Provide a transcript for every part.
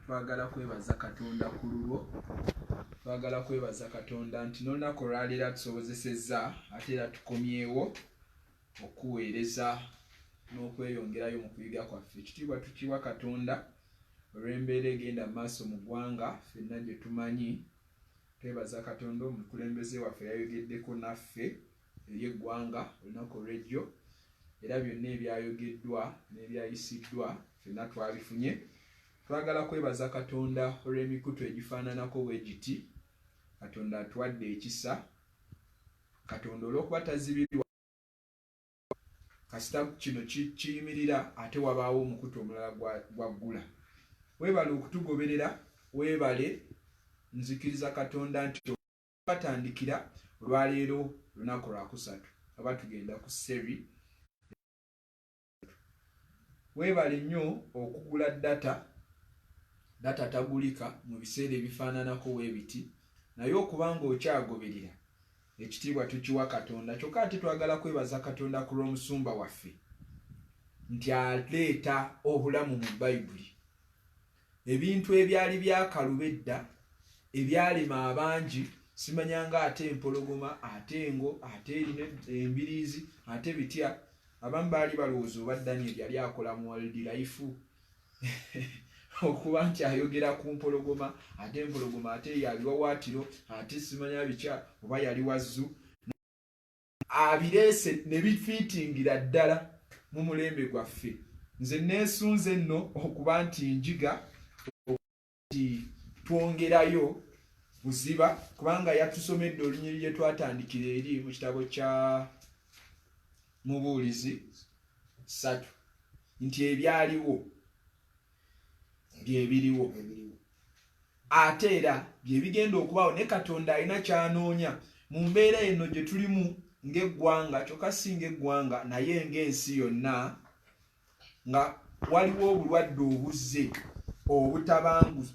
twagala kwebaza Katonda ku lulwo. Twagala kwebaza Katonda nti n'olunaku olwaleero tusobozesezza ate era tukomyewo okuweereza n'okweyongerayo mu kuyiga kwaffe. Ekitiibwa tukiwa Katonda olw'embeera egenda maaso mu ggwanga ffenna gye tumanyi. Twebaza Katonda omukulembeze waffe yayogeddeko naffe eri eggwanga olunaku olw'ejjo, era byonna ebyayogeddwa n'ebyayisiddwa ffenna twabifunye. Twagala kwebaza Katonda olw'emikutu egifaananako bwe giti. Katonda atuwadde ekisa. Katonda olw'okuba tazibirwa kasita kino kiyimirira ate wabaawo omukutu omulala gwaggula. Weebale okutugoberera, weebale. Nzikiriza Katonda nti batandikira olwaleero lunaku lwakusatu aba tugenda ku seri. Weebale nnyo okugula data tagulika mu biseera ebifaananako weebiti, naye okuba ng'okyagoberera ekitiibwa tukiwa Katonda. Kyokka ate twagala kwebaza Katonda ku lw'omusumba waffe nti aleeta obulamu mu Bayibuli. Ebintu ebyali byakalube edda ebyalima abangi, simanyanga ate empologoma, ate engo, ate embiriizi, ate bitya. Abamu baali balowooza oba Daniel yali akola mu World Life okuba nti ayogera ku mpologoma, ate empologoma ate yali wawaatiro, ate simanya bikya oba yali wazzu. Abireese ne bifiitingira ddala mu mulembe gwaffe. Nze neesunze nno okuba nti njiga nti twongerayo buziba, kubanga yatusomedde olunyiri lye twatandikira eri mu kitabo kya Mubuulizi 3 nti ebyaliwo bye biriwo, ate era bye bigenda okubaawo. Ne Katonda alina kyanoonya mu mbeera eno gye tulimu ng'eggwanga, kyokka si ng'eggwanga naye ng'ensi yonna, nga waliwo obulwadde obuzze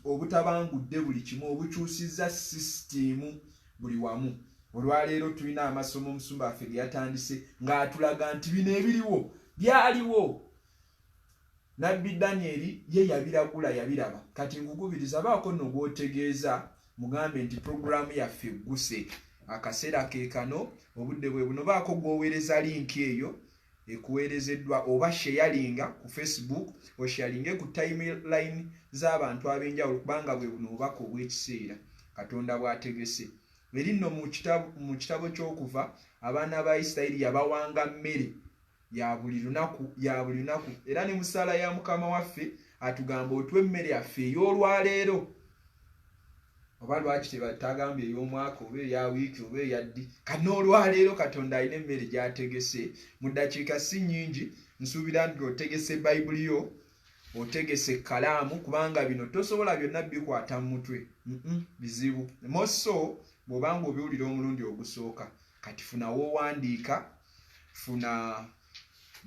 obutabangudde buli kimu, obukyusizza sisitiimu buli wamu. Olwaleero tulina amasomo omusumba waffe ge yatandise ng'atulaga nti bino ebiriwo byaliwo. Nabbi Danyeri ye yabiragula, yabiraba. Kati nkukubiriza baako nno gw'otegeeza mugambe nti puroguramu yaffe egguse. Akaseera ke kano, obudde bwe buno, baako gw'oweereza linki eyo ekuweerezeddwa, oba sharinga ku Facebook, osharinge ku timeline z'abantu ab'enjawulo, kubanga bwe buno obubaka obw'ekiseera Katonda bw'ategese. Eri nno mu kitabo ky'Okuva, abaana ba Isirayiri yabawanga mmere ya buli lunaku, era ne mu ssaala ya Mukama waffe atugamba otwe emmere yaffe ey'olwaleero. Oba lwaki tebatagambye ey'omwaka oba eya wiiki oba eya ddi? Kano olwaleero Katonda alina emmere gy'ategese. Mu ddakiika si nnyingi nsuubira nti otegese Bayibuli yo, otegese ekkalaamu, kubanga bino tosobola byonna bikwata mu mutwe. Bizibu. Mosso bw'obanga obiwulira omulundi ogusooka, kati funa w'owandiika, funa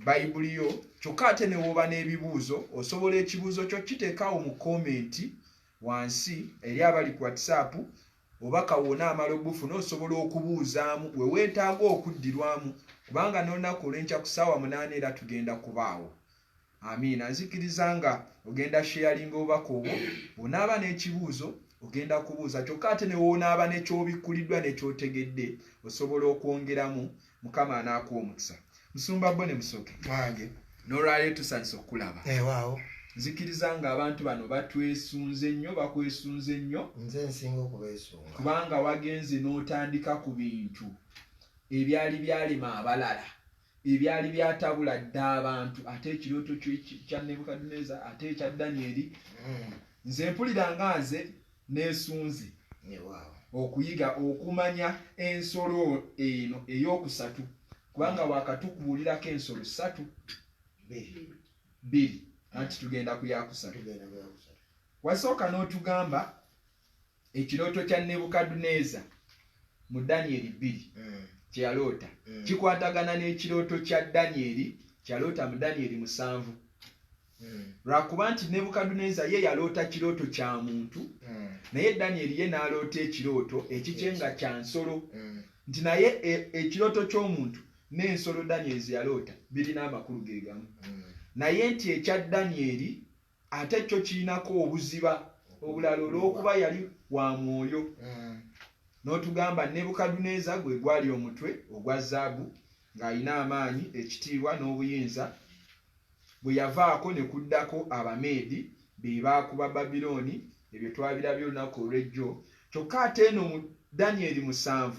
Bayibuli yo. Kyokka ate ne w'oba n'ebibuuzo, osobola ekibuuzo kyo kiteekawo mu komenti wansi eri abali ku WhatsApp, oba kawoona amala obufuna osobola okubuuzaamu we weetaaga okuddirwamu, kubanga n'olunaku olw'enkya ku ssaawa 8 era tugenda kubaawo. Amiina. Nzikiriza nga ogenda sharinga obubaka obwo, bw'onaaba n'ekibuuzo ogenda kubuuza. Kyokka ate ne w'onaaba n'ekyobikkuliddwa n'ekyotegedde osobola okwongeramu, Mukama anaakuwa omukisa. Musumba Bone Musoke wange, n'olwaleero tusanyusa okulaba. Waawo. Nzikiriza nga abantu bano batwesunze nnyo, bakwesunze nnyo. Nze nsinga okubeesunga, kubanga wagenze n'otandika ku bintu ebyali byalima abalala, ebyali byatabula dda abantu, ate ekirooto kya Nebukadneza, ate ekya Danyeri. Nze mpulira nga nze neesunze okuyiga okumanya ensolo eno ey'okusatu, kubanga wakatukubuulirako ensolo 3 2 anti tugenda ku yakusatu. Wasooka n'otugamba ekirooto kya Nebukadneza mu Danyeri 2 kye yaloota kikwatagana n'ekirooto kya Danyeri kyaloota mu Danyeri 7. Lwakuba nti Nebukadneza ye yaloota kirooto kya muntu, naye Danyeri ye n'aloota ekirooto ekikyenga kya nsolo. Nti naye ekirooto ky'omuntu n'ensolo Danyeri ze yaloota birina amakulu ge gamu. Naye nti ekya Danyeri ate kyo kirinako obuziba obulala olw'okuba yali wa mwoyo. N'otugamba Nebukadduneeza gwe gwali omutwe ogwa zaabu ng'alina amaanyi, ekitiibwa n'obuyinza. Bwe yavaako ne kuddako Abameedi be baakuba Babilooni, ebyo twabirabye olunaku olw'ejjo. Kyokka ate eno mu Danyeri 7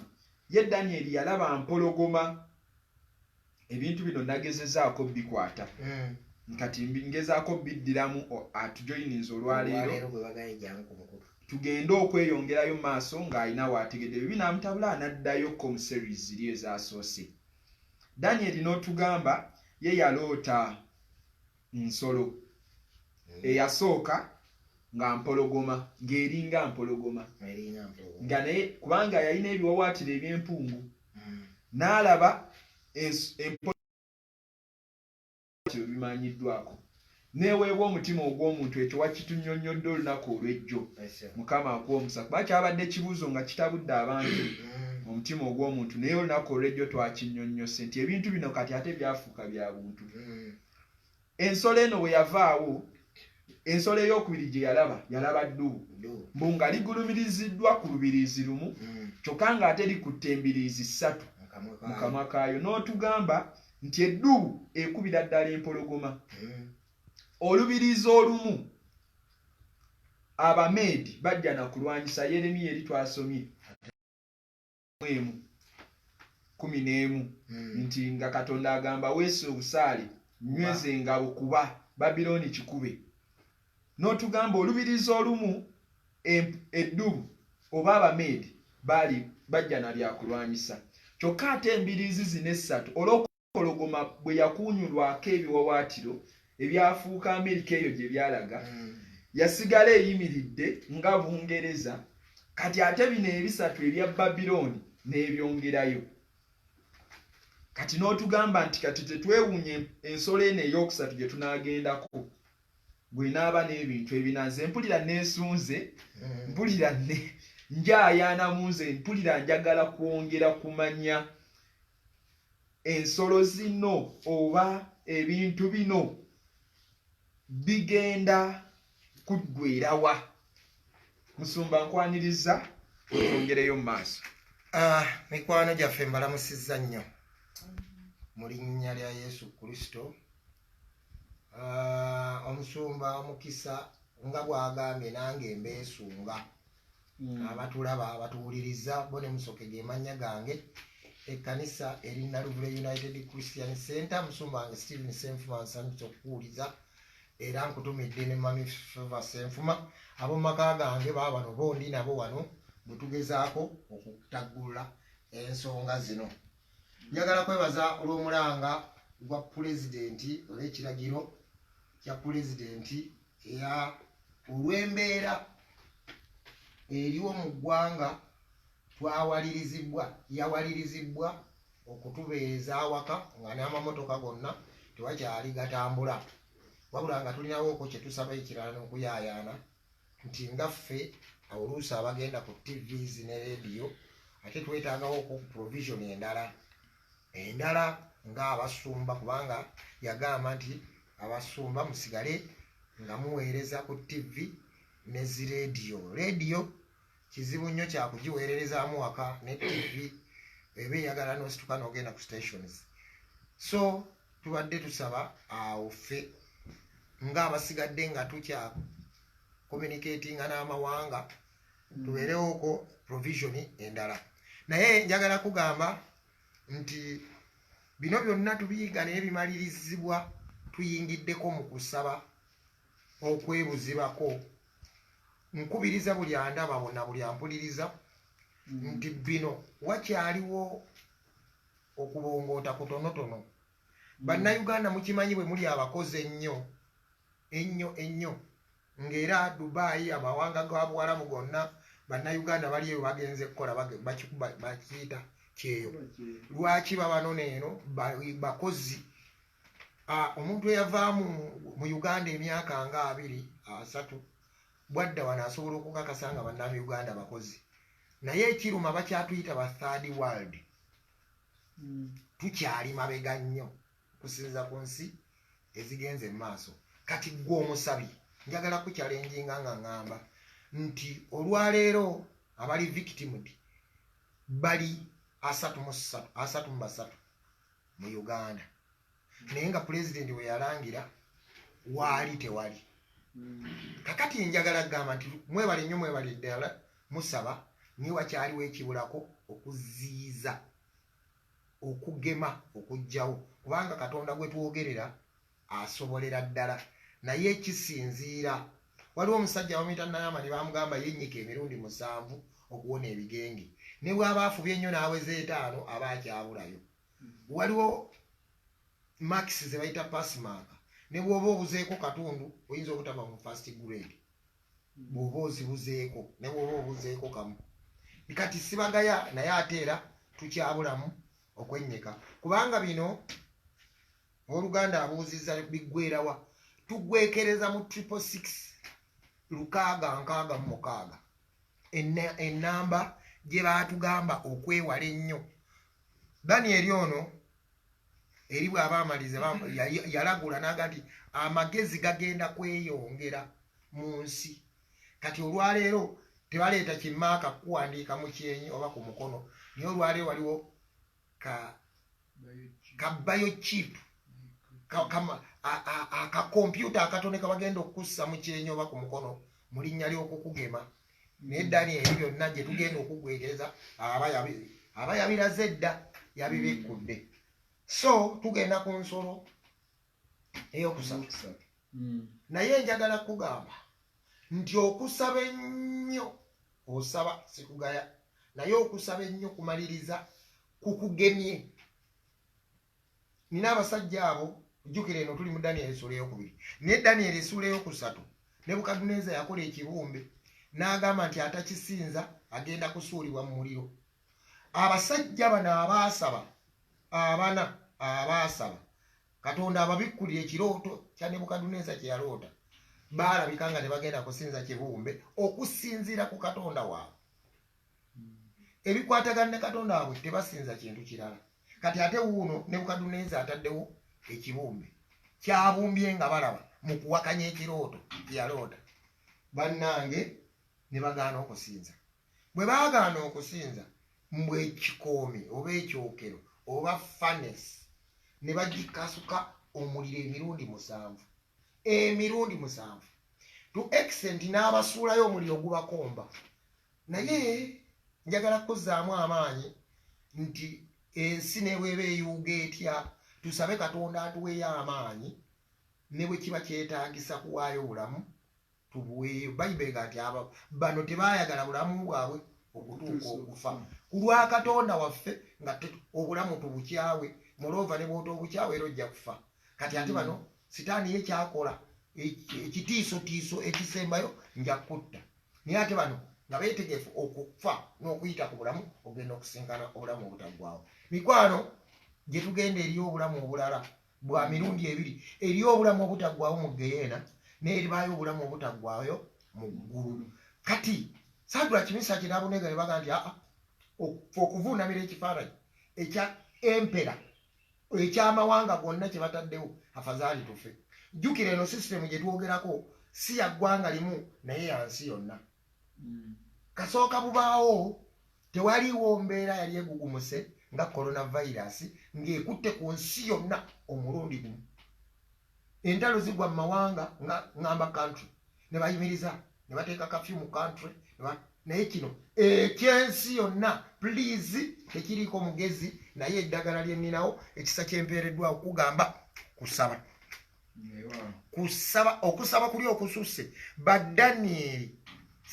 ye Danyeri yalaba mpologoma. Ebintu bino nagezezaako bikwata kati ngezaako biddiramu atujoyininza olwaleero tugende okweyongerayo maaso ng'alina waategedde byo binaamutabula anaddayo mu series ziri ezasoose. Danyeri n'otugamba ye yaloota nsolo eyasooka nga mpologoma, ng'eringa mpologoma nga naye kubanga yalina ebiwawaatiro eby'empungu n'alaba bimanyiddwako. Neeweebwa omutima ogw'omuntu, ekyo wakitunnyonnyodde olunaku olw'ejjo. Mukama akuwa omukisa kuba kyabadde kibuuzo nga kitabudde abantu omutima ogw'omuntu, naye olunaku olw'ejjo twakinnyonnyose nti ebintu bino kati ate byafuuka bya buntu. Ensolo eno bwe yavaawo, ensolo ey'okubiri gye yalaba ddubu mbu nga ligulumiriziddwa ku lubiriizi lumu kyokka ng'ate likutte embiriizi 3 mu kamwa kaayo. N'otugamba nti eddubu ekubira ddala empologoma. Olubiriizi olumu Abameedi bajja na kulwanyisa. Yeremiya eri twasomye 11 nti nga Katonda agamba weese obusaale nyweze engabo kuba Babilooni kikube. N'otugamba olubiriizi olumu eddubu oba Abameedi bajja na byakulwanyisa. Kyokka ate embiriizi zino 3 olw'okupologoma bwe yakuunyulwako ebiwawaatiro ebyafuuka Amerika eyo gye byalaga, yasigala eyimiridde nga Bungereza. Kati ate bino 3 ebya Babilooni n'ebyongerayo. Kati n'otugamba nti kati tetwewuunye ensolo eno ey'okusatu gye tunaagendako bw'enaaba n'ebintu ebinaze. Mpulira neesunze, mpulira njaayaana mu nze, mpulira njagala kwongera kumanya ensolo zino oba ebintu bino bigenda kuggweerawa. Musumba nkwaniriza twongereyo mu maaso. Mikwano gyaffe mbalamusizza nnyo mu linnya lya Yesu Kristo. Omusumba omukisa nga bw'agambye nange mbeesunga. Abatulaba abatuwuliriza bo ne Musoke ge mannya gange. Ekkanisa eri Naluvule United Christian Center. Musumba wange Stephen Senfuma nsanyuse okukuwuliza era nkutumidde ne Mami Feva Senfuma. Ab'omu maka gange baba bano bondi nabo wano bwe tugezaako okutaggula ensonga zino. Njagala kwebaza olw'omulanga gwa pulezidenti olw'ekiragiro kya pulezidenti era olw'embeera eriwo mu ggwanga yawalirizibwa okutubeeza awaka nga n'amamotoka gonna tewakyali gatambula, wabula nga tulinawooko kye tusaba ekirala n'okuyaayaana nti ngaffe oluusi abagenda ku TVs ne rediyo ate twetaagawo ku provision endala ng'abasumba, kubanga yagamba nti abasumba musigale nga muweereza ku TV ne zirediyo. Rediyo kizibu nnyo kyakugiweererezaamu waka ne TV eba eyagala n'osituka n'ogenda ku stations. So tubadde tusaba awo ffe ng'abasigadde nga tukya communicatinga n'amawanga tubeerewooko provision endala. Naye njagala kugamba nti bino byonna tubiyiga naye bimalirizibwa tuyingiddeko mu kusaba okwebuzibako. Nkubiriza buli andaba bonna buli ampuliriza nti bino wakyaliwo okubongoota kutonotono. Bannayuganda mukimanyi bwe muli abakozi ennyo ng'era Dubai amawanga ga Buwarabu gonna bannayuganda bali eyo bagenze kukola bakiyita kyeyo. Lwaki babano neeno bakozi? Omuntu eyavaamu mu Uganda emyaka nga 2-3 bwadda wano asobola okukakasa nga bannayuganda bakozi. Naye ekiruma bakyatuyita ba third world. Tukyali mabega nnyo kusinza ku nsi ezigenze mu maaso. Kati gwe omusabi njagala ku challenginga nga ngamba nti olwaleero abali victimid bali 33 mu Uganda naye nga president we yalangira waali tewali kakati njagala gamba nti mwebale nnyo mwebale ddala musaba niye wakyaliwo ekibulako okuziiza okugema okujjawo kubanga Katonda gwe twogerera asobolera ddala naye ekisinziira waliwo omusajja bamuyita Nayamani bamugamba yennyika emirundi 7 okuwona ebigenge ne bw'aba afubye ennyo n'aweza 5 aba akyabulayo waliwo max ze bayita passmark ne bw'oba obuzeeko katundu oyinza obutaba mu first grade bw'oba ozibuzeeko ne bw'oba obuzeeko kamu kati sibagaya naye ate era tukyabulamu okwennyika kubanga bino oluganda abuuzizza biggwerawa tugwekereza mu 666 enamba gye baatugamba okwewala ennyo Daniel ono eri bw'aba amalize yalagula n'aga nti amagezi gagenda kweyongera mu nsi kati olwaleero tebaleeta kimaaka kuwandiika mu kyenyi oba ku mukono naye olwaleero waliwo ka biochip akakompyuta akatone kabagenda okukussa mu kyenyi oba ku mukono mu linnya ly'okukugema naye Daniel byonna gye tugenda okugwekereza aba yabiraze dda yabibikkudde so tugenda ku nsolo ey'okusatu naye njagala kugamba nti okusaba ennyo osaba sikugaya naye okusaba ennyo kumaliriza kukugemye nina abasajja abo jjukira eno tuli mu Daniel essuula ey'okubiri naye Daniel essuula ey'okusatu Nebukadduneeza yakola ekibumbe n'agamba nti atakisinza agenda kusuulibwa mu muliro abasajja bano abaasaba Katonda ababikkulira ekirooto kya Nebukadduneeza kye yaloota baalabika nga tebagenda kusinza kibumbe okusinziira ku Katonda waabwe ebikwatagana ne Katonda waabwe tebasinza kintu kirala kati ate wuuno Nebukadduneeza ataddewo ekibumbe kyabumbye nga balaba mu kuwakanya ekirooto kye yaloota bannange ne bagaana okusinza bwe baagaana okusinza mbwe ekikoomi oba ekyokero oba furnace ne bagikasuka omuliro emirundi 7 to extent n'abasuulayo omuliro gubakomba naye njagala kuzzaamu amaanyi nti ensi ne bweba eyuuga etya tusabe Katonda atuweeyo amaanyi ne bwe kiba kyetaagisa kuwaayo obulamu tubuweeyo Bayibuli ati bano tebaayagala bulamu bwabwe okutuuka okufa ku lwa Katonda waffe nga obulamu tubukyawe mulova ne bw'ota obukyawe era ojja kufa kati ate bano sitaani ye kyakola ekitiisotiiso ekisembayo nja kutta naye ate bano nga beetegefu okufa n'okuyita ku bulamu ogenda okusinkana obulamu obutaggwawo mikwano gye tugenda eri obulamu obulala bwa mirundi 2 eri obulamu obutaggwawo mu Geyeena n'eribaayo obulamu obutaggwayo mu ggulu kati Sadula Kimisa Kinaabunega ne baga nti okuvuunamira ekifaananyi ekya empera ekyamawanga gonna kye bataddewo afazaali tufe jjukira eno sisitemu gye twogerako si ya ggwanga limu naye ya nsi yonna kasooka bubaawo tewaliiwo mbeera yali egugumuse nga coronavirus ng'ekutte ku nsi yonna omulundi gumu entalo zigwa mu mawanga nga ngamba country ne bayimiriza ne bateeka kafyu mu country naye kino ekyensi yonna please tekiriiko mugezi naye eddagala lyenninawo ekisa kyempeereddwa okugamba okusaba kuli okususse baddanieri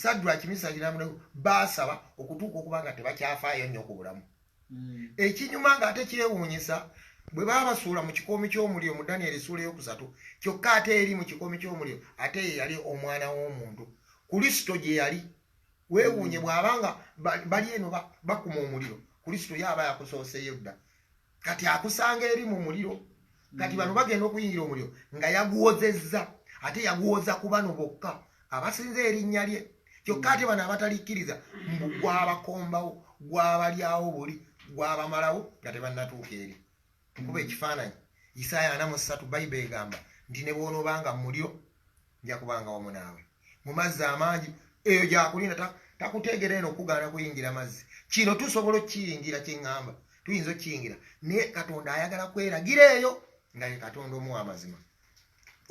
Sadula Kimisa Kinaabunega baasaba okutuuka okuba nga tebakyafaayo nnyo ku bulamu ekinyuma ng'ate kyewuunyisa bwe baba basuula mu kikoomi ky'omuliro mu Daniel essuula ey'okusatu kyokka ate eri mu kikoomi ky'omuliro ate ye yali omwana w'omuntu Kristo gye yali weewuunye bw'abanga bali eno bakuma omuliro Kristo ye aba yakusooseyo dda kati akusanga eri mu muliro kati bano bagenda okuyingira omuliro nga yaguwozezza ate yaguwoza ku bano bokka abasinza erinnya lye kyokka ate bano abatalikkiriza mbu gwabakombawo gwabalyawo buli gwabamalawo nga tebannatuuka eri tukuba ekifaananyi Isaaya 43 Bayibuli egamba nti ne bw'onoobanga mu muliro nja kubanga wamu naawe mu mazzi amangi eyo gyakulinda takuteegera eno okugaana kuyingira mazzi kino tusobola okukiyingira kyeŋŋamba tuyinza okukiyingira naye katonda ayagala kweragira eyo nga ye katonda omuwa amazima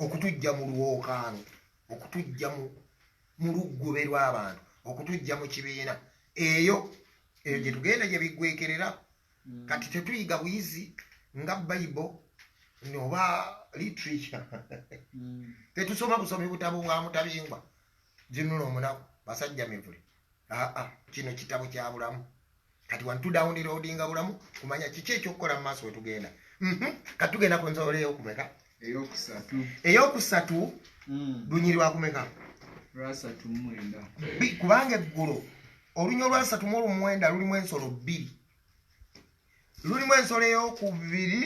okutujja mu lwokaano okutujja mu luggube lw'abantu okutujja mu kibiina eyo gye tugenda gye biggwekerera kati tetuyiga buyizi nga bayibo oba literature tetusoma busomi butabo bwa mutabingwa zinuna omunaku basajja mivule kino kitabo kya bulamu kati wantudawuniroodinga bulamu kumanya kiki ekyokukola mu maaso wetugenda kati tugenda ku nsolo eyokumeka eyokusatu lunyiri lwakumeka kubanga eggulo olunyi olwa 3 lulimu ensolo 2 lulimu ensolo eyokubiri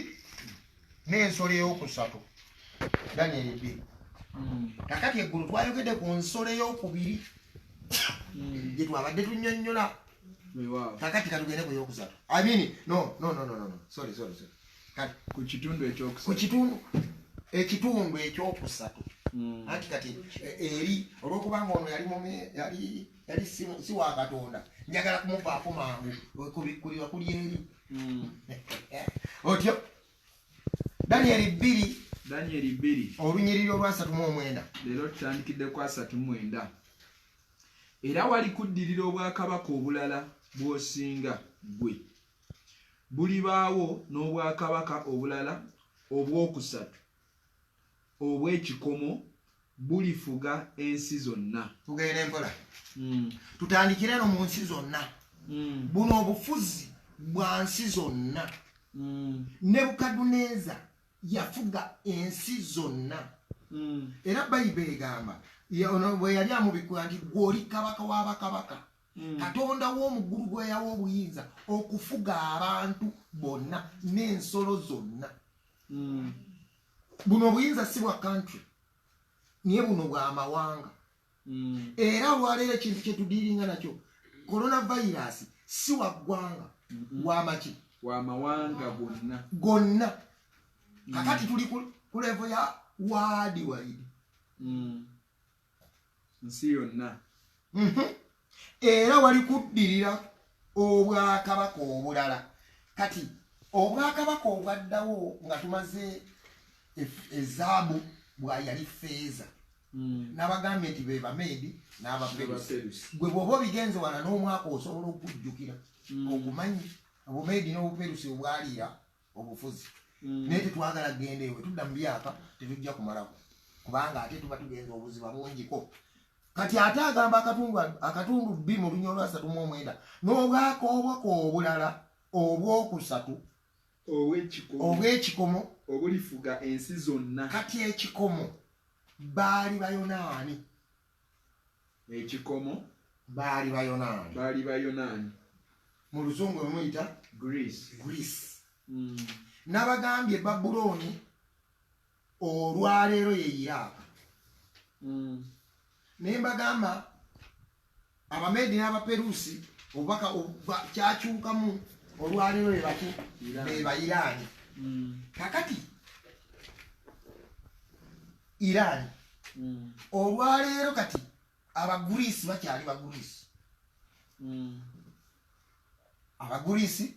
n'ensolo eyokusatu Daniel 2 kakati eggulu twayogedde ku nsolo eyokubiri gye twabadde tunnyonnyola kakati katugende ku eyokusatu no sorry ku kitundu ekyokusatu anti kati eri olwokubanga ono yali si wa katonda njagala kumuvaako mangu kubikkulirwa kuli eri otyo Daniel 2 olunyiriri olwa 39 leero tutandikidde ku 39 era wali kuddirira obwakabaka obulala bw'osinga gwe bulibaawo n'obwakabaka obulala obwokusatu obw'ekikomo bulifuga ensi zonna tugenda empola tutandikire no mu nsi zonna buno obufuzi bwa nsi zonna Nebukadduneeza yafuga ensi zonna era bayibuli egamba bwe yali amubikula nti gw'oli kabaka w'abakabaka katonda w'omuggulu gwe yawa obuyinza okufuga abantu bonna n'ensolo zonna buno obuyinza si bwa country naye buno bwa mawanga era olwaleero ekintu kyetudiiringa nakyo coronavirus si wa ggwanga wamaki wa mawanga gonna kakati tuli ku level ya wadi wide nsi yonna era wali kuddirira obwakabaka obulala kati obwakabaka obwaddawo nga tumaze ezaabu bwayali feeza n'abagambye nti be Bamedi n'Abaperusi gwe bw'oba obigenze wala n'omwaka osobola okujjukira ogumanyi Obumedi n'Obuperusi obwaliira obufuzi naye tetwagala genda ewe tudda mu byaka tetujja kumalako kubanga ate tuba tugenza obuziba bungiko kati ate agamba akatundu 2 mu lunya olwa 39 n'obwakabaka obulala obwokusatu obw'ekikomo obulifuga ensi zonna kati ekikomo baali Bayonaani baali Bayonaani mu luzungu bemuyita Greece n'abagambye Babulooni olwaleero ye Iraq naye mbagamba Abamedi n'Abaperusi obubaka kyakyukamu olwaleero be Bayiraani kakati Iraani olwaleero kati Abaguriisi bakyali Abaguriisi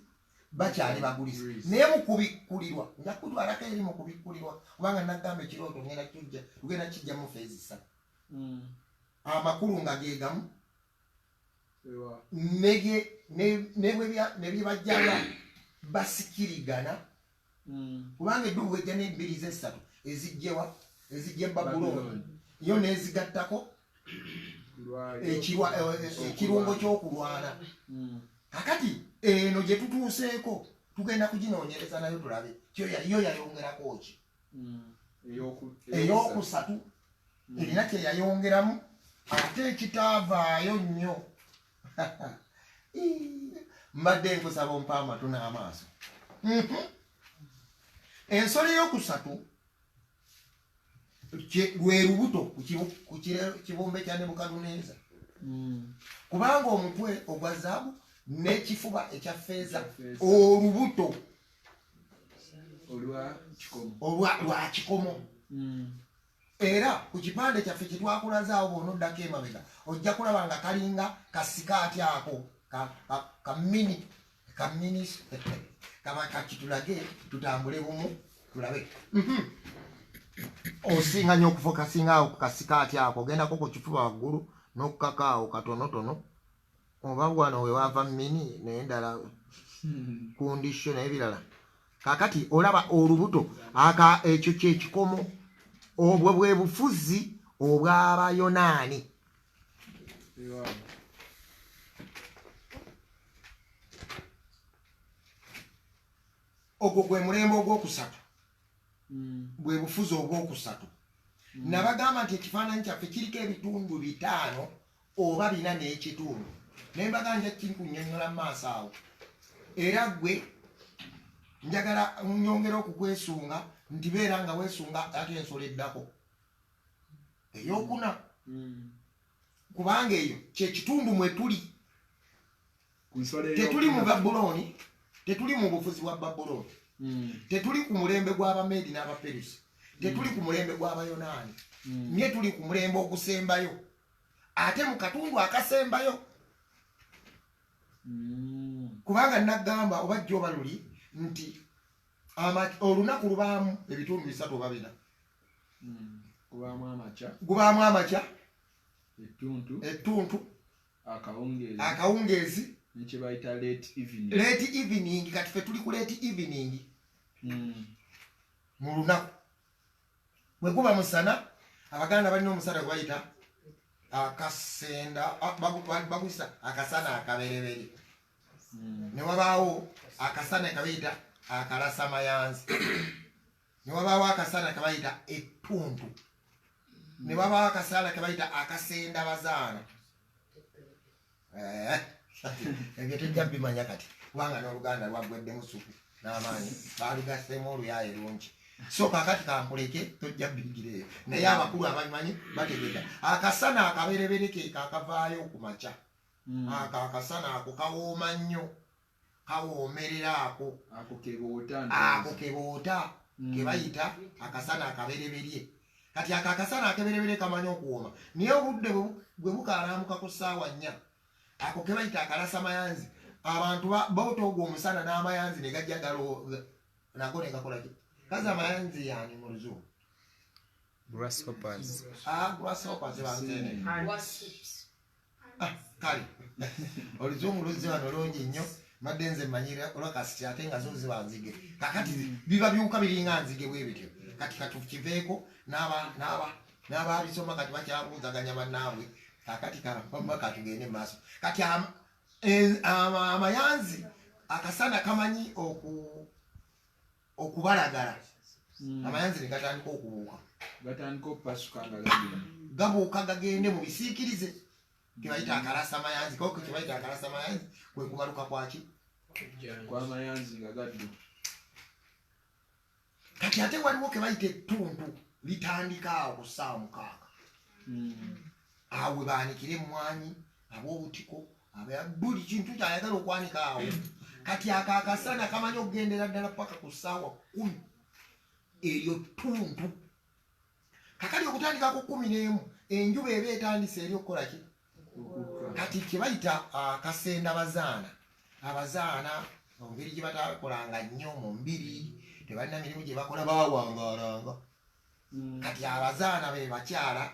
bakyali Baguriisi naye mu kubikkulirwa nja kutwalako eri mu kubikkulirwa kubanga nagamba ekirooto tugenda kijjamu feezi 3 amakulu nga ge gamu ne bye bajjala basikirigana kubanga eddubu bwejja n'ebbiri z'essatu ezijja Babulooni yo n'ezigattako ekirungo ky'okulwana kakati eno gye tutuuseeko tugenda kuginoonyereza nayo tulabe yo yayongerako ki eyokusatu erina kye yayongeramu ate ekitaavaayo nnyo mbadde nkusaba ompa amatu n'amaaso ensolo eyokusatu lwe lubuto ku kibumbe kya Nebukadduneeza kubanga omutwe ogwa zaabu n'ekifuba ekya feeza olubuto lwa kikomo era ku kipande kyaffe kye twakulazaawo bw'onoddako emabega ojja kulaba nga kalinga kasikaati ako kamini kakitulage tutambule bumu tulabe. Osinga nnyo okufokasinga awo ku kasikaati ako ogendako ku kifuba waggulu n'okukakaawo katonotono oba wano we wava mini naye endala kundisho n'ebirala. Kakati olaba olubuto ekyo kyekikomo obwo bwe bufuzi obw'Abayonaani. Ogwo gwe mulembe ogwokusatu, bwe bufuzi obwokusatu. Nabagamba nti ekifaananyi kyaffe kiriko ebitundu 5 oba 4 n'ekitundu. Naye mbaganja kiri kunnyonnyola mu maaso awo. Era gwe njagala nyongera okukwesunga nti beera nga weesunga ate ensolo eddako ey'okuna. Kubanga eyo kyekitundu mwe tuli. Tetuli mu Babuloni, tetuli mu bufuzi bwa Babuloni, tetuli ku mulembe gw'Abameedi n'Abaperusi, tetuli ku mulembe gw'Abayonaani, naye tuli ku mulembe ogusembayo. Ate mu katundu akasembayo. Kubanga nagamba oba jjo oba luli nti olunaku lubaamu ebitundu 3 oba 4. Gubaamu amakya, ettuntu, akawungeezi, nekibayita late evening. Kati fe tuli ku late evening mu lunaku. Bwe guba musana, Abaganda balina omusana gwe bayita akasenda, baguyisa akasana akaberebere. Ne wabaawo akasana kabayita akalasamayanzi. Ne wabaawo akasana kabayita ettuntu. Ne wabaawo akasana kabayita akasenda bazaana. Ebyo tujja bimanya kati kubanga n'Oluganda lwaggweddemu supu n'amaanyi baalugasseemu oluyaaye lungi. So kakati kamuleke tojja bigireyo. Naye abakulu abamanyi bategedda. Akasana akaberebere ke kakavaayo ku makya. Akasana ako kawooma nnyo. Kawoomerera ako. Ako keboota ke bayita akasana akabereberye. Kati akasana akaberebere kamanyi okuwooma. Naye obudde bwe bukaalaamuka ku ssaawa 4 ako ke bayita akalasamayanzi. Abantu bawuta ogwo omusana n'amayanzi ne gajja nago ne gakola ki? Kazi amayanzi yani mu Luzungu. Grasshoppers. Grasshoppers banzene. Kali. Oluzungu luzzi wano lungi nnyo. Madde nze mmanyira olwakasiti ate nga zo ziba nzige. Kakati biba byuka biringa nzige bwe bityo. Kati katukiveeko n'ababisoma kati bakyabuuzaganya bannaabwe. Kakati kamba katugende mu maaso. Kati amayanzi akasana kamanyi okubalagala. Amayanzi ne gatandika okubuuka. Gatandika okupasuka nga gagenda. Gabuuka gagende mu bisiikirize. Ke bayita akalasamayanzi. Koko ke bayita akalasamayanzi kwe kubaluka kwaki? Kw'amayanzi nga gaddu. Kati ate waliwo ke bayita ettuntu litandika awo ku ssaawa 6. Awe baanikira emmwanyi, ab'obutiko, buli kintu kyayagala okwanika awo. Kati akakasana kamanyi okugendera ddala paka ku ssaawa 10. Eryo ttuntu. Kakali okutandika ku 11 enjuba eba etandise eri okukola ki? Kati ke bayita akasenda bazaana. Abazaana mu ngeri gye batakolanga nnyo mu mbiri, tebalina mirimu gye bakola bawangaalanga. Kati abazaana be bakyala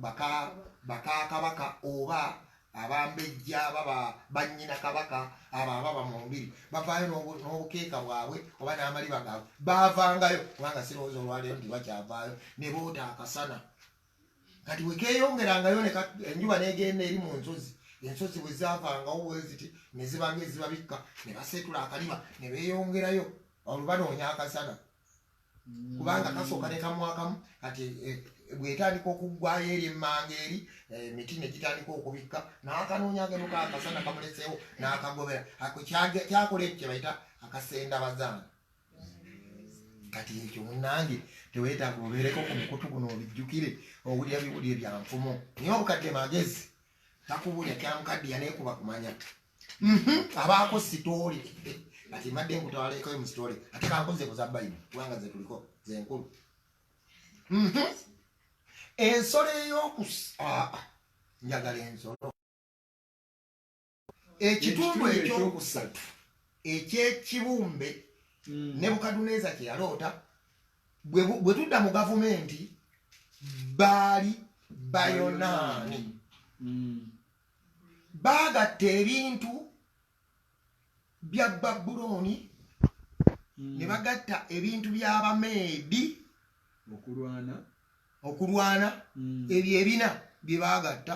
baka kabaka oba abambejja baba bannyina kabaka ababa mu mbiri bavaayo n'obukeeka bwabwe oba n'amaliba gaabwe baavangayo kubanga sirowooza olwaleero nti bakyavaayo ne boota akasana. Kati wekeeyongerangayo enjuba n'egenda eri mu nsozi, ensozi bwe zaavangawo bwe ziti ne ziba ng'ezibabikka ne baseetula akaliba ne beeyongerayo olubanoonya akasana. Kubanga kasooka ne kamwakamu kati bwetandika okuggwayo eri emmanga eri emiti ne gitandika okubikka n'akanoonya agendo kaakasana kamuleseewo n'akagobera. Ako kyakola ekyo kye bayita akasenda bazaana. Kati ekyo munnange teweetaaga obeereko ku mukutu guno obijjukire owulira biwulire bya nfumo. Naye obukadde magezi takubulya kyamukaddiya neekuba kumanya. Abaako sitooli. Kati madde nkutwaleeko mu sitooli ate kankoze ku za Bayibuli kubanga ze tuliko ze nkulu. ensolo njagala ensolo ekitundu ekyokusatu ekyekibumbe Nebukadduneeza kye yaloota bwe tudda mu gavumenti baali Bayonaani baagatta ebintu bya Babulooni ne bagatta ebintu by'Abameedi okulwana ebyo ebina bye baagatta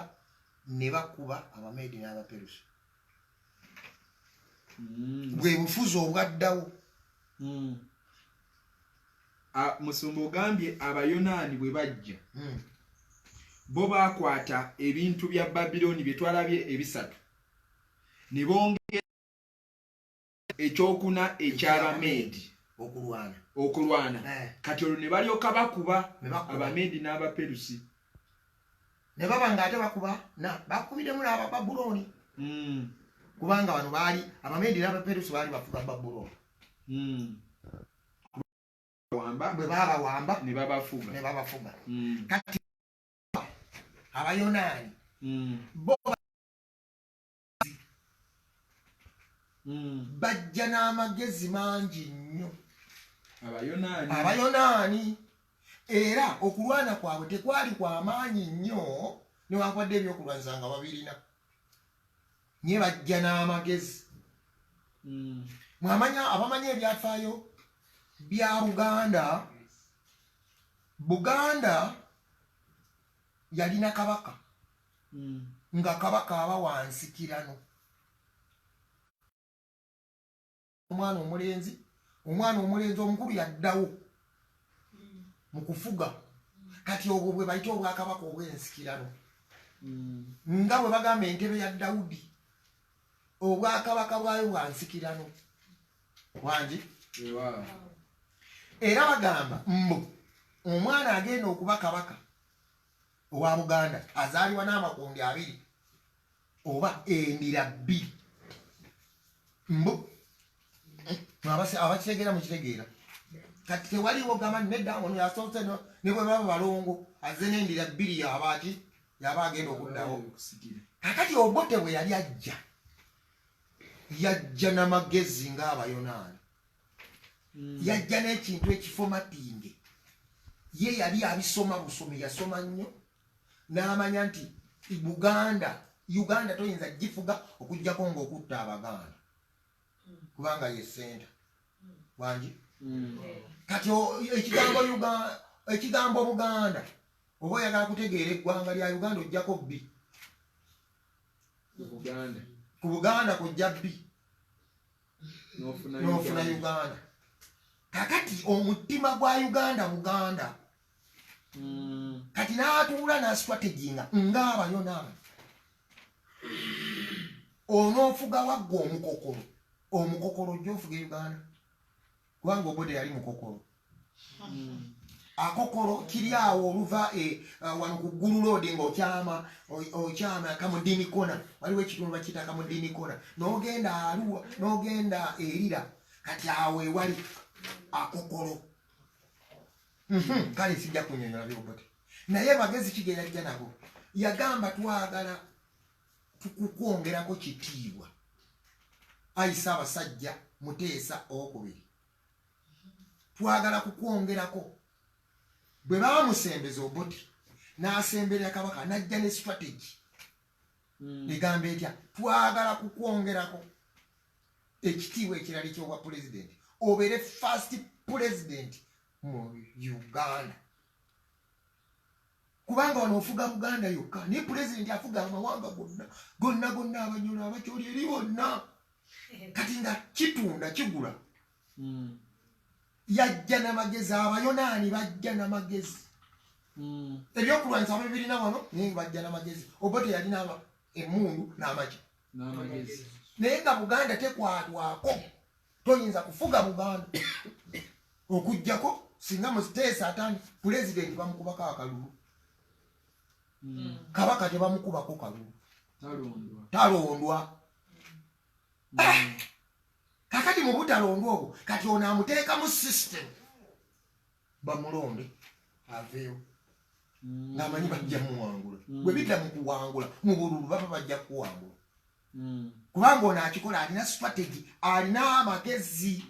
ne bakuba Abameedi n'Abaperusi bwe bufuzi obwaddawo. Musumba ogambye Abayonaani bwe bajja bo baakwata ebintu bya Babilooni bye twalabye ebisatu ne bongera ekyokuna eky'Abameedi okulwana kati olwo ne balyoka bakuba Abameedi n'Abaperusi ne baba ng'ate bakubiddemu n'Abababulooni kubanga wano baali Abameedi n'Abaperusi baali bafuga Babulooni bwe baabawamba ne babafuga kati Abayonaani bo bajja n'amagezi mangi nnyo Abayonaani era okulwana kwabwe tekwali kwa maanyi nnyo newankwadde ebyokulwanyisa nga babirina nye bajja n'amagezi. Abamanyi ebyafaayo bya Buganda yalina kabaka nga kabaka aba wansikirano omwana omulenzi omukulu yaddawo mu kufuga kati obwo bwe bayita obwakabaka obw'ensikirano nga bwe bagamba entebe ya Dawudi obwakabaka bwayo bwansikirano wangi era bagamba omwana agenda okuba kabaka owa Buganda azaalibwa n'amakundi 2 oba endira 2 abakitegeera mukitegeera kati tewaliwo gamba nedda ono yasoose ne bwe baba balongo azze n'endira 2 yaba agenda okuddawo. Kakati Obote bwe yali yajja n'amagezi ng'Abayonaani yajja n'ekintu ekifomatinge ye yali abisoma busomi yasoma nnyo n'amanya nti Uganda toyinza gifuga okujjako ng'okutta Abaganda kubanga ye senta wangi kati ekigambo Buganda oba oyagala kutegeera eggwanga lya Uganda ojjako bbi ku Buganda kujja bbi n'ofuna Uganda. Kakati omutima gwa Buganda kati n'atuula n'strategy ng'Abayonaani onoofuga wagga omukokolo ojja ofuga Uganda kubanga Obote yali mukokolo akokolo kiri awo oluva wano ku Gulu Road ng'okyama Kamudini Kona waliwo ekitundu bakiyita Kamudini Kona n'ogenda Arua n'ogenda Erira kati awo ewali akokolo kale sijja kunyonyola by'Obote naye bagezi kigera ajja nabo yagamba twagala tukukwongerako kitiibwa ayisa abasajja Muteesa okubiri twagala kukwongerako bwe bamusembeza Obote n'asemberera kabaka n'ajja ne strategy negamba etya twagala kukwongerako ekitiibwa ekirala ekyobwa pulezidenti obeere first president mu Uganda kubanga wano ofuga Buganda yokka naye pulezidenti afuga amawanga gonna Abanyoro Abakyoli eri bonna kati nga kitunda kigula yajja n'amagezi Abayonaani bajja n'amagezi ebyokulwanyisa babirina wano naye bajja n'amagezi Obote yalina emmundu n'amagye naye nga Buganda tekwatwako toyinza kufuga Buganda okujjako singa Muteesa atandi pulezidenti bamukubako akalulu kabaka tebamukubako kalulu talondwa kakati mu butalondwa obwo kati ono amuteeka mu system bamulonde aveewo ng'amanyi bajja muwangula bwe bidda mu kuwangula mu bululu baba bajja kuwangula kubanga ono akikola alina strategy alina amagezi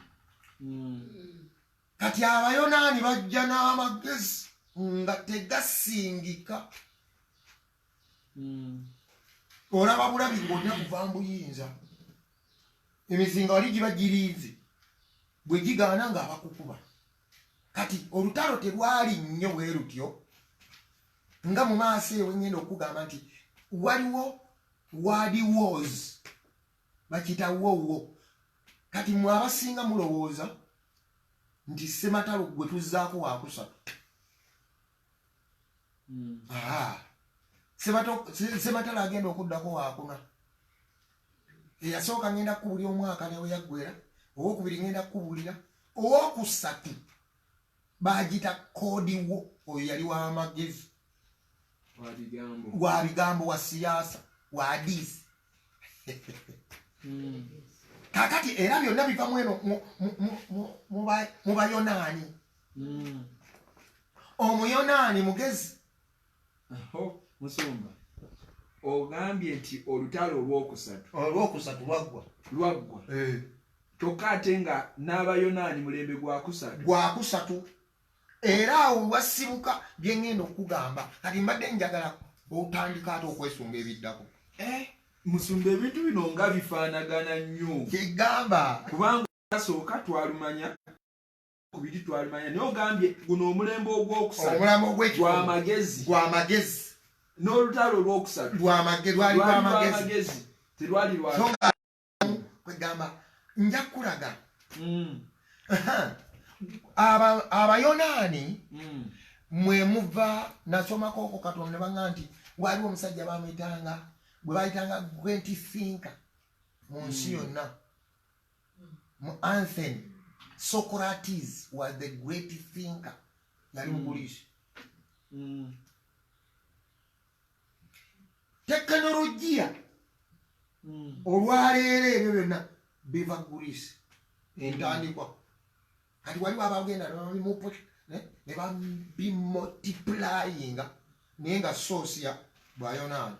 kati abayonaani bajja n'amagezi nga tegasingika olaba bulabi ng'olina kuva mbuyinza emizinga wali giba giriize bwe gigaana ng'abakukuba kati olutalo terwali nnyo bwe lutyo nga mu maaso ewe ngenda okugamba nti waliwo wadi wars bakita wowo kati mwe abasinga mulowooza nti Ssematalo gwe tuzzaako waakusatu Ssematalo agenda okuddako waakuna eyasooka ngenda kukubulira omwaka newe yaggwera owokubiri ngenda kukubulira owokusatu bagita koodiwo oyo yali w'amagezi wa bigambo wa siyaasa wa hadisi kakati era byonna biva mweno mu bayonaani omuyonaani mugezi Musumba ogambye nti olutalo olwokusatu lwaggwa kyokka ate nga n'abayonaani mulembe gwakusatu era awo wasibuka bye ngenda okugamba kati mbadde njagala otandika ate okwesunga ebiddako Musumba ebintu bino nga bifaanagana nnyo kyegamba kubanga asooka twalumanya kubiri twalumanya naye ogambye guno omulembe ogwokusatu gw'amagezi n'olutalo olwokusatu lwamagezi terwali kwegamba nja kukulaga abayonaani mwe muva nasomako oko Katonda ne baŋŋamba nti waliwo omusajja bamuyitanga bwe bayitanga great thinker mu nsi yonna mu Athens Socrates was the great thinker yali mugulisi tekinologiya olwaleero ebyo byonna biva gulisi entandikwa kati waliwo abagenda ne babimultiplyinga naye nga source ya bayonaani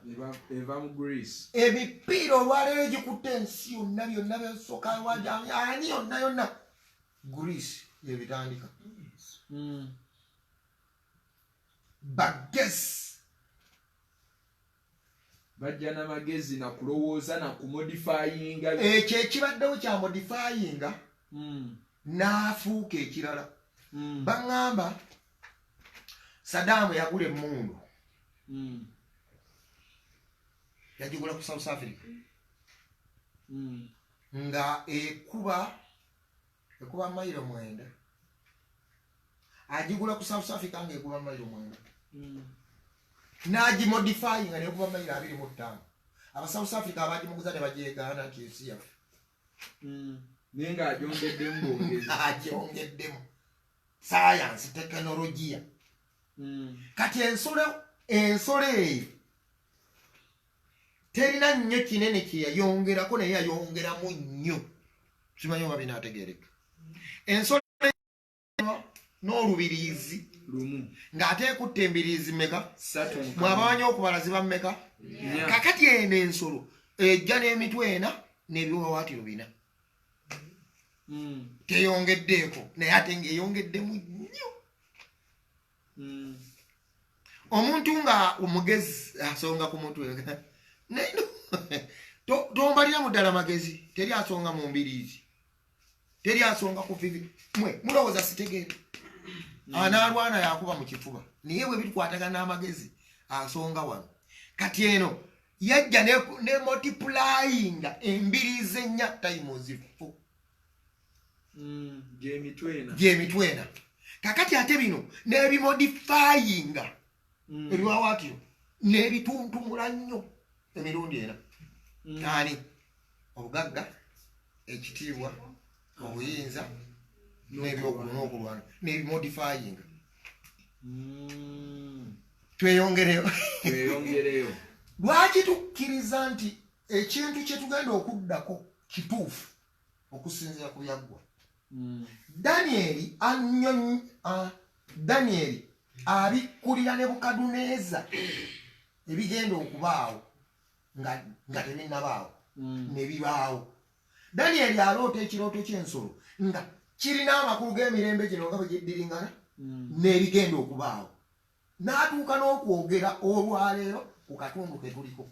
eva mu Greece emipiira olwaleero egikutte ensi yonna byonna byasooka ani yonna Greece yebitandika bagezi bajja n'amagezi nakulowooza nakumodifyinga ekyo ekibaddewo kya modifyinga n'afuuka ekirala baŋŋamba Saddam yagula emmundu yagigula ku South Africa nga ekuba mayiro 9 agigula ku South Africa nga ekuba mayiro 9 n'agimodifyinga nekuba mayiro 25 aba South Africa abagimuguza ne bajeegaana nti ensi yaffe naye ng'agyongeddemu sayansi tekinologiya kati ensolo eyo terina nnyo kinene kye yayongerako naye yayongeramu nnyo simanyi oba binaategereka ensolo n'olubiriizi lumu ng'ate ekutta embiriizi mmeka mwabamanyi okubala ziba mmeka kakati eno ensolo ejja n'emitwe 4 n'ebiwawaatiro 4 teyongeddeeko naye ate ng'eyongeddemu nnyo omuntu nga omugezi asonga ku mutwe tombalira mu ddala magezi teri asonga mu mbiriizi teri asonga ku vivi mwe mulowooza sitegeere anaalwana yakuba mu kifuba naye bwe bikwatagana n'amagezi asonga wano kati eno yajja ne multiplyinga embiriizi 4 times 4 gyemitwena kakati ate bino n'ebimodifyinga ebiwawaatiro n'ebituntumula nnyo emirundi ena ani obugagga ekitiibwa obuyinza n'ebyokulwana n'ebimodifyinga tweyongereyo lwaki tukkiriza nti ekintu kye tugenda okuddako kituufu okusinziira ku byaggwa Daniel abikkulira Nebukadduneeza ebigenda okubaawo nga tebinnabaawo ne bibaawo. Danyeri aloota ekirooto ky'ensolo nga kirina amakulu g'emirembe gino nga bwe giddiringana n'ebigenda okubaawo. N'atuuka n'okwogera olwaleero ku katundu ke tuliko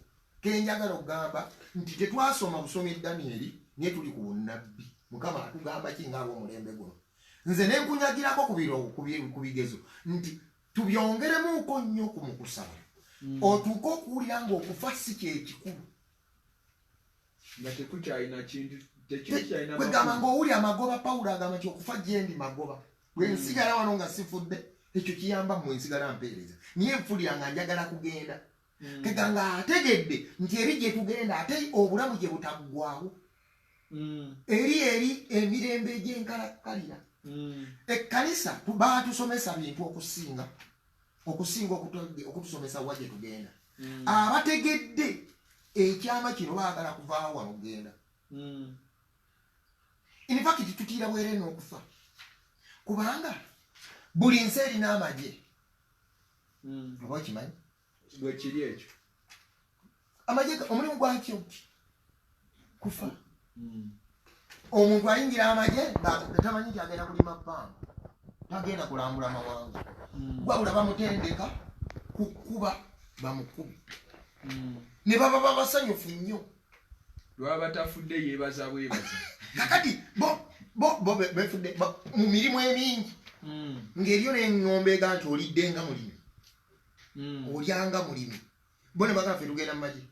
kenjagala okugamba nti tetwasoma busomi Danyeri naye tuli ku bunnabbi. Mukama atugamba ki ng'ab'omulembe guno? Nze ne nkunyagirako ku bigezo nti tubyongeremuuko nnyo ku mukusaba otuuke okuwulira ng'okufa si kyekikulu. Nga tekukyalina kintu kwegamba ng'owulira magoba. Pawulo agamba nti okufa gye ndi magoba. Bwe nsigala wano nga sifudde ekyo kiyamba mmwe nsigala mpeereza. Niye nfulira nga njagala kugenda. Keganga ategedde nti eri gye tugenda ate obulamu gye butaggwaawo. Eri emirembe egy'enkalakkalira. Ekkanisa baatusomesa bintu okusinga okutusomesa wa gye tugenda. Abategedde ekyama kino baagala kuvaawo wano kugenda. In fact tutiira bwere n'okufa kubanga buli nsi erina amagye. Oba okimanyi bwe kiri ekyo amagye omulimu gwakyo kufa. Omuntu ayingira amagye nga tamanyi nti agenda kulima bbanga, tagenda kulambula mawanga, wabula bamutendeka kukuba bamukubi ne baba babasanyufu nnyo. lwaba batafudde yeebaza bwebaza. Kakati bo befudde mu mirimu emingi ng'eriyo n'eŋŋombe ega nti olidde nga mulimi olyanga mulimi. Bo ne bagamba ffe tugenda mu magye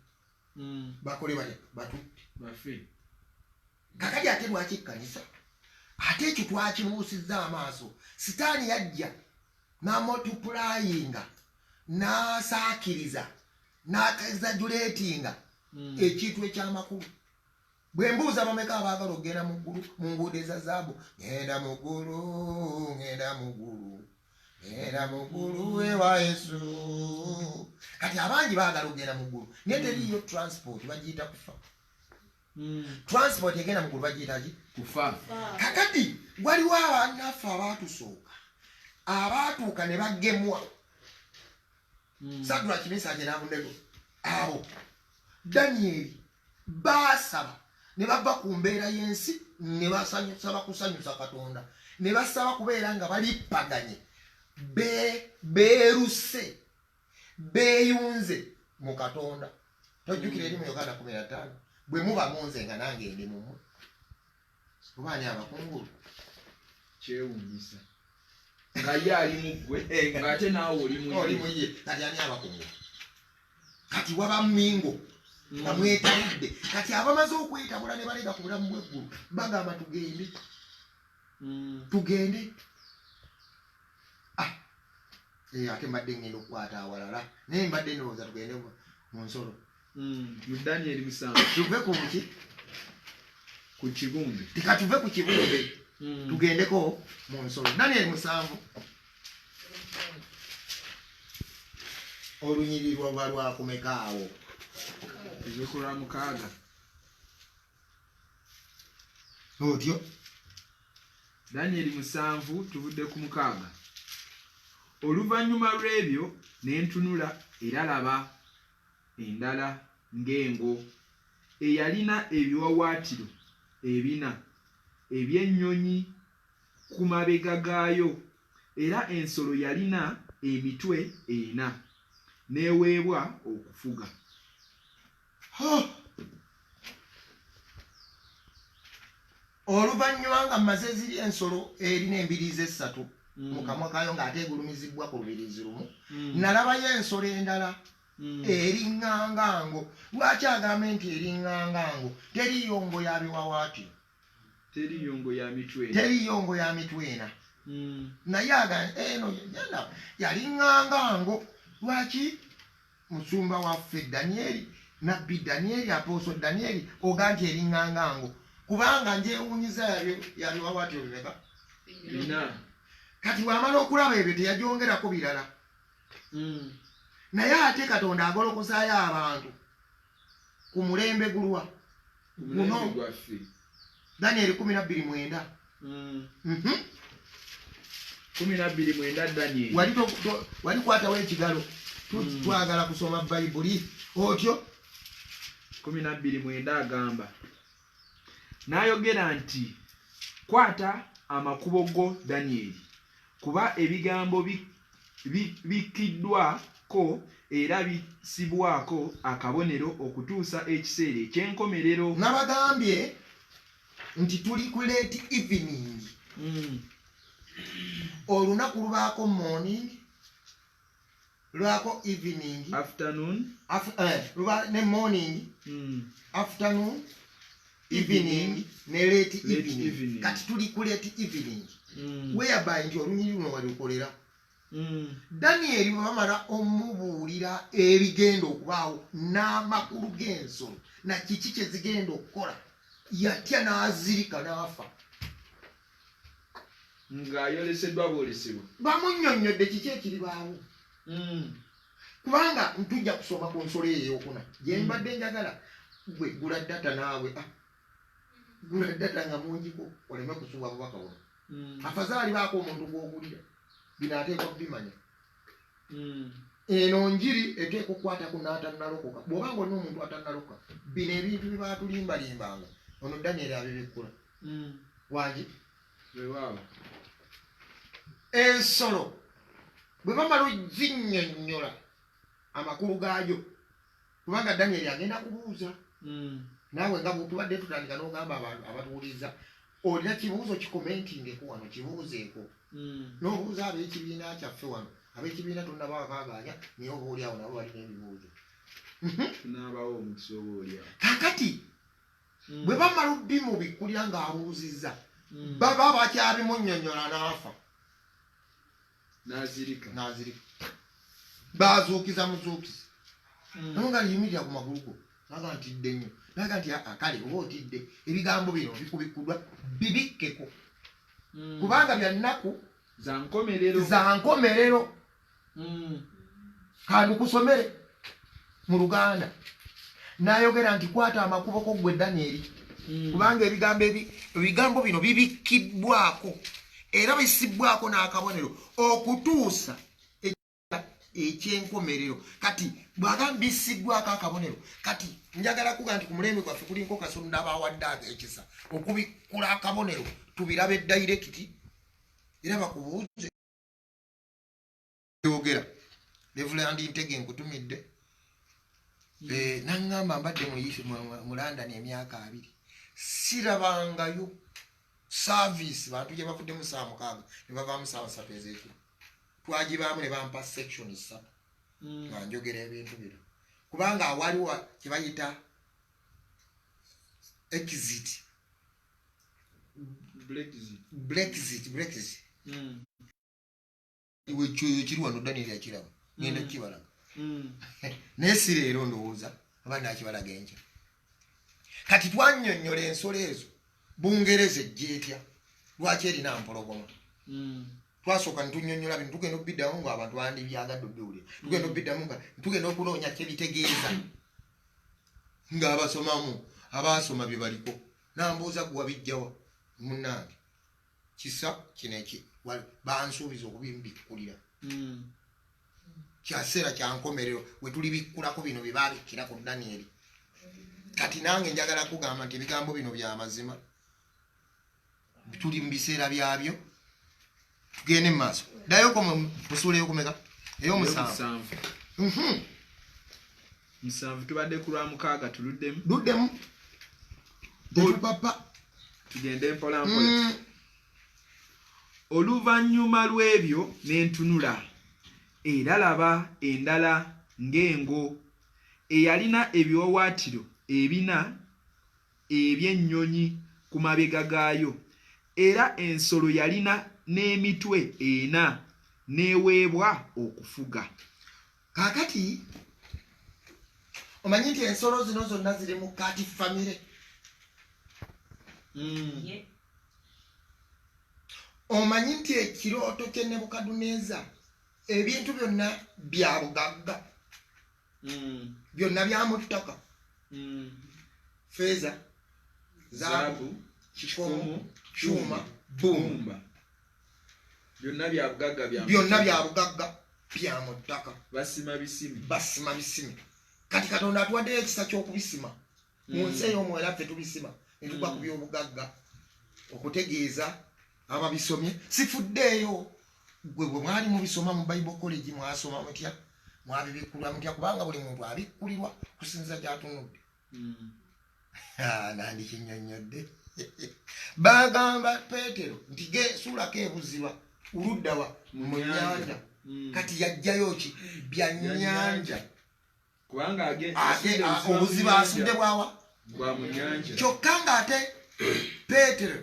bakole batya batutte bafe. Kakati ate lwaki ekkanisa ate ekyo twakibuusizza amaaso. Sitaani yajja n'amultiplyinga n'asaakiriza n'akazajuleetinga ekintu ekyamakulu. Bwe mbuuza bameka abaagala okugenda mu ggulu mu nguudo eza zaabu, ngenda mu ggulu ngenda mu ggulu ngenda mu ggulu ewa Yesu. Kati abangi baagala okugenda mu ggulu naye teriiyo transport, bagiyita kufa. Transport egenda mu ggulu bagiyita ki? Kufa. Kakati waliwo abannaffe abaatusooka abaatuuka ne baggemwa. Saddulaki Mesaki n'Abunego abo Danyeri baasaba ne bava ku mbeera y'ensi ne basaba kusanyusa Katonda ne basaba kubeera nga balippaganye beeruse beeyunze mu Katonda. Tojjukira eri mu Uganda 15 bwe muba munze nga nange ndi mumwe obaani abakungulu kyewuunyisa nga ye ali mu ggwe ng'ate naawe oli mu ye. Kati ani abakungulu? Kati waba Mingo nga mwetabudde. Kati abamaze okwetabula ne balega ku bulamu bw'eggulu bagamba tugende tugende. Ate mbadde ngenda okukwata awalala naye mbadde ndowooza tugende mu nsolo. Mu Danyeri 7 tuve ku ki? Ku kibumbe. Tika tuve ku kibumbe tugendeko mu nsolo. Danyeri 7 olunyirirwa lwa lwakumekaawo ezokola 6 otyo. Danyeri 7 tuvudde ku 6. Oluvannyuma lw'ebyo ne ntunula era laba endala ng'engo eyalina ebiwawaatiro 4 eby'ennyonyi ku mabega gaayo, era ensolo yalina emitwe 4 n'eweebwa okufuga. Oluvannyuma nga mmaze ziri ensolo erina embiriizi 3 mu kamwa kaayo ng'ate egulumizibbwa ku lubirizi lumu, nalabayo ensolo endala eriŋŋangango. Lwaki agambe nti eriŋŋangango? Teriiyo ngo ya biwawaatiro, teriiyo ngo ya mitwe 4 naye agambe eno yagenda yaliŋŋangango. Lwaki? Musumba waffe Danyeri, nabbi Danyeri, apooso Danyeri oga nti eriŋŋangango kubanga njeewuunyiza ya biwawaatiro bimeka? 4. Kati wamala okulaba ebyo teyagyongerako birala. Naye ate Katonda agolokosaayo abantu ku mulembe gulwa guno. Danyeri 12:9 12 mwenda Daniel. Wali kwatawo ekigalo. Twagala kusoma Bayibuli. Otyo 12 mwenda agamba. N'ayogera nti kwata amakubo go Daniel. Kuba ebigambo bikiddwako era bisibwako akabonero okutuusa ekiseera eky'enkomerero. Nabagambye nti tuli ku late evening. Olunaku lubaako morning, lubaako evening, afternoon, ne morning, afternoon, evening, ne late evening. Kati tuli ku late evening. Whereby nti olunyiri luno walukolera. Daniel bamala omubuulira ebigenda okubaawo n'amakulu g'ensolo na kiki kye zigenda okukola, yatya n'azirika n'afa. Ng'ayoleseddwa bwolesebwa. Bamunnyonnyodde kiki ekiribaawo. Kubanga ntujja kusoma ku nsolo eyo eyokuna gye mbadde njagala gwe gula data naawe gula data nga mungiko oleme kusuba bubaka buno. Afazaali baako omuntu gw'ogulira bino ateekwa kubimanya. Eno njiri eteeka okukwata ku n'atannalokoka. Bw'oba ng'olina omuntu atannaloka bino ebintu bye baatulimbalimbanga ono Daniel abibikkula. Wangi weewaawo ensolo bwe bamala ozinnyonnyola amakulu gaayo, kubanga Daniel agenda kubuuza. Naawe nga bwetubadde tutandika n'ogamba abantu abatuwuliriza, olina kibuuzo kikomentingeko wano, kibuuzeeko. N'obuuza ab'ekibiina kyaffe wano, ab'ekibiina tonnabakagaanya naye oba oli awo nabo balina ebibuuzo. Tunaabawo omukisa oba oli awo. Kaakati bwe bamala obbimubikkulira ng'abuuzizza, baba bakyabimunnyonnyola n'afa. N'azirika. Baazuukiza muzuukizi. Naye nga liyimirira ku magulu go naga ntidde nnyo. Naga nti kale oba otidde ebigambo bino bikubikkulwa bibikkeko. Kubanga bya nnaku za nkomerero. Kandi kusomere mu Luganda. N'ayogera nti kwata amakubo ko gwe Daniel. Kubanga ebigambo bino bibikkiddwako era bisibbwako n'akabonero okutuusa ekyenkomerero. Kati bw'agamba bisibbwako akabonero, kati njagala kuga nti ku mulembe gwaffe kulinko Katonda abawadde ekisa okubikkula akabonero tubirabe dayirekiti era bakubuuze. Yogera Reverend Ntege nkutumidde naŋŋamba mbadde mu London emyaka 2 sirabangayo service bantu gye bavuddemu saa 6 ne bavaamu saa 3 ez'ekiro. Twagibaamu ne bampa section 3 nga njogera ebintu bino kubanga waliwo kye bayita Brexit. Iwe kyoyo kiri wano Daniel yakiraba ngenda kukibalaga naye si leero ndowooza aba nakibalaga enkya. Kati twannyonnyola ensolo ezo Bungereza ejjeetya lwaki erina mpologoma. Twasooka ne tunnyonnyola bino tugenda okubiddamu ng'abantu bandibyagadde obbiwulira. Tugenda okubiddamu nga tugenda okunoonya kye bitegeeza ng'abasomamu abaasoma bye baliko. Nambuuza gwe wabijjawa munnange kisa kino bansuubiza okubimbikkulira. Kyaseera kyankomerero we tulibikkulako bino bye baabikkira ku Daniel. Kati nange njagala kugamba nti ebigambo bino bya mazima tuli mu biseera byabyo. Tugende mu maaso. Ddayoko musuula ey'okumeka ey'omusanvu. Musanvu tubadde ku lwa 6 tuluddemu. Tetupapa. Tugende mpola mpola. Oluvannyuma lw'ebyo ne ntunula era laba endala ng'engo eyalina ebiwawaatiro ebina eby'ennyonyi ku mabega gaayo, era ensolo yalina n'emitwe 4 n'eweebwa okufuga. Kaakati omanyi nti ensolo zino zonna ziri mu kati famire. Omanyi nti ekirooto kye Nebukadduneeza ebintu byonna bya bugagga, byonna bya mu ttaka, feeza, zaabu, kikomo, kyuma, bbumba. byonna bya bugagga bya mu ttaka basima bisimi kati Katonda atuwaddeyo ekisa ky'okubisima mu nsi ey'omwera ffe tubisima ne tugwa ku by'obugagga okutegeeza ababisomye sifuddeeyo gwe bwe mwali mubisoma mu Bible College mwasoma mutya mwabibikkulwa mutya kubanga buli muntu abikkulirwa kusinza gy'atunudde nandikinnyonnyodde bagamba Peetero nti suulako ebuziba uluddawa mu nnyanja kati yajjayo ki bya nnyanja kubanga obuziba asudde bwawa kyokka ng'ate Peetero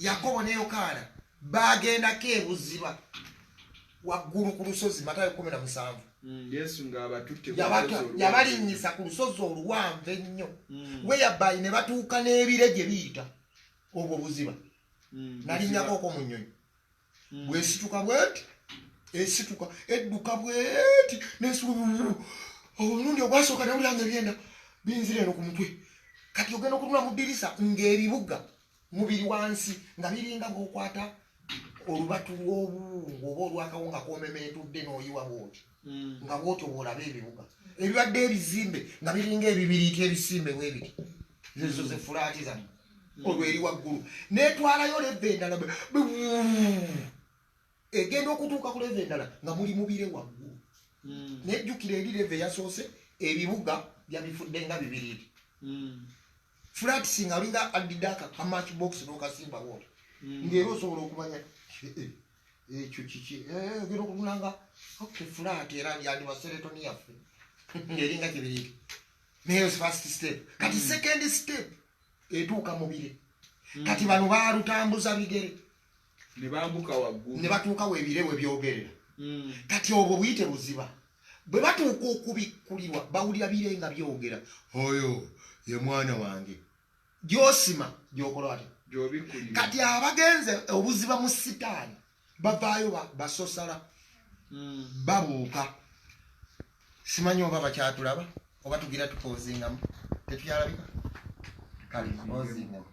Yakobo ne Yokaana bagendako ebuziba waggulu ku lusozi Matayo 17 Yesu ng'abatutte yabalinnyisa ku lusozi oluwanvu ennyo weyabayi ne batuuka n'ebire gye biyita obwo buziba nalinnyako okwo mu nnyonyi bwesituka bweti esituka edduka bweti omulundi ogwasooka nawuliranga ebyenda binzira eno ku mutwe kati ogenda okutunula mu ddirisa ng'ebibuga mubiri wansi nga biringa ng'okwata olubatu lw'obuwungu oba olwakawunga k'omementudde n'oyiwa bwoti nga bwoti obwolaba ebibuga ebibadde ebizimbe nga biringa ebibiriiti ebisimbe bwebiti ezo ze fulaati zammwe olwo eri waggulu netwalayo leva endala egenda okutuuka ku leva endala nga muli mubire waggulu nejjukira eri leva eyasoose ebibuga byabifudde nga bibiriiti fulaati singa olinga addidaka ka matchbox n'okasimba wooto ng'era osobola okumanya ekyo kiki ogenda okutunanga fulaati era yandiba seretoni yaffe ng'eringa kibiriiti naye first step kati second step etuuka mubire kati bano baalutambuza bigere ne bambuka waggulu ne batuuka webire we byogerera kati obwo buyite buziba bwe batuuka okubikkulirwa bawulira bire nga byogera oyo ye mwana wange gyosima gyokola ati kati abagenze obuziba mu sitaani bavaayo basosala babuuka simanyi oba bakyatulaba oba tugira tupozingamu tetukyalabika kale tupozingamu